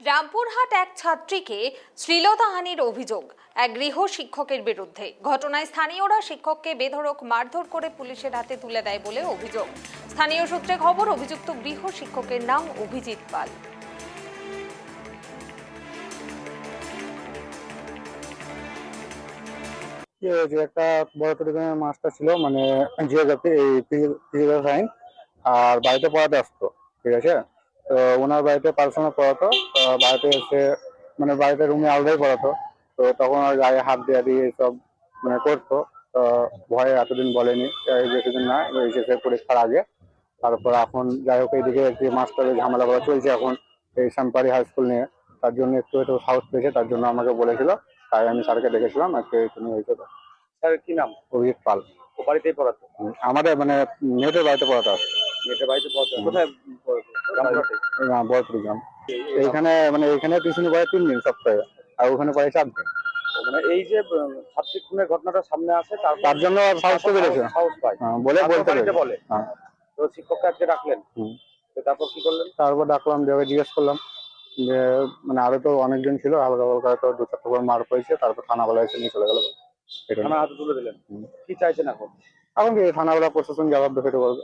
রামপুরহাট এক ছাত্রীকে শ্লীলতাহানির অভিযোগ এক গৃহ শিক্ষকের বিরুদ্ধে। ঘটনায় স্থানীয়রা শিক্ষককে বেধড়ক মারধর করে পুলিশের হাতে তুলে দেয় বলে অভিযোগ। স্থানীয় সূত্রে খবর, অভিযুক্ত গৃহ শিক্ষকের নাম অভিজিৎ পাল। একটা বড় পরিমাণের মাস্টার ছিল, মানে জিওগ্রাফি, এই ফিজিক্যাল সায়েন্স, আর বাড়িতে পড়াতে আসতো। ঠিক আছে, তো ওনার বাড়িতে পার্সোনাল পড়াতো। বাড়িতে এসে মানে বাড়িতে রুমে আলাদাই পড়াতো। তো তখন আর গায়ে হাত দেওয়া দিয়ে সব মানে করতো। তো ভয়ে এতদিন বলেনি, বেশিদিন না, এইচএসের পরীক্ষার আগে। তারপর এখন যাই হোক, এইদিকে একটি মাস্টারের ঝামেলা করা চলছে এখন এই শ্যামপাড়ি হাই স্কুল নিয়ে। তার জন্য একটু সাহস পেয়েছে, তার জন্য আমাকে বলেছিল, তাই আমি স্যারকে ডেকেছিলাম। আজকে তুমি হয়েছে। স্যারের কি নাম? অভিজিৎ পাল। ও বাড়িতেই পড়াতো? আমাদের মানে মেয়েদের বাড়িতে পড়াতে আসতো। মেয়েদের বাড়িতে পড়াতো? কোথায় পড়াতো? রামপুরহাটে? বড়পুরি গ্রাম। এইখানে মানে এইখানে টিউশন পড়ে 3 দিন সপ্তাহে, আর ওখানে পড়ে 4 দিন। মানে এই যে ছাত্রী খুনের ঘটনাটা সামনে আসে তার জন্য সাহস পেরেছে, সাহস পায়, বলে বলতে বাড়িতে পেরেছে। বলে। হ্যাঁ, তো শিক্ষককে আজকে ডাকলেন, তো তারপর কি করলেন? তারপর ডাকলাম, দিয়ে জিজ্ঞেস করলাম যে মানে আরো তো অনেকজন ছিল, হালকা হালকা তো 2-4টা করে মার পড়েছে। তারপর থানাবেলা এসে নিয়ে চলে গেল। থানার হাতে তুলে দিলেন। কি চাইছেন এখন? এখন কি থানাবেলা প্রশাসন জবাব দেবে, এটা বলবে।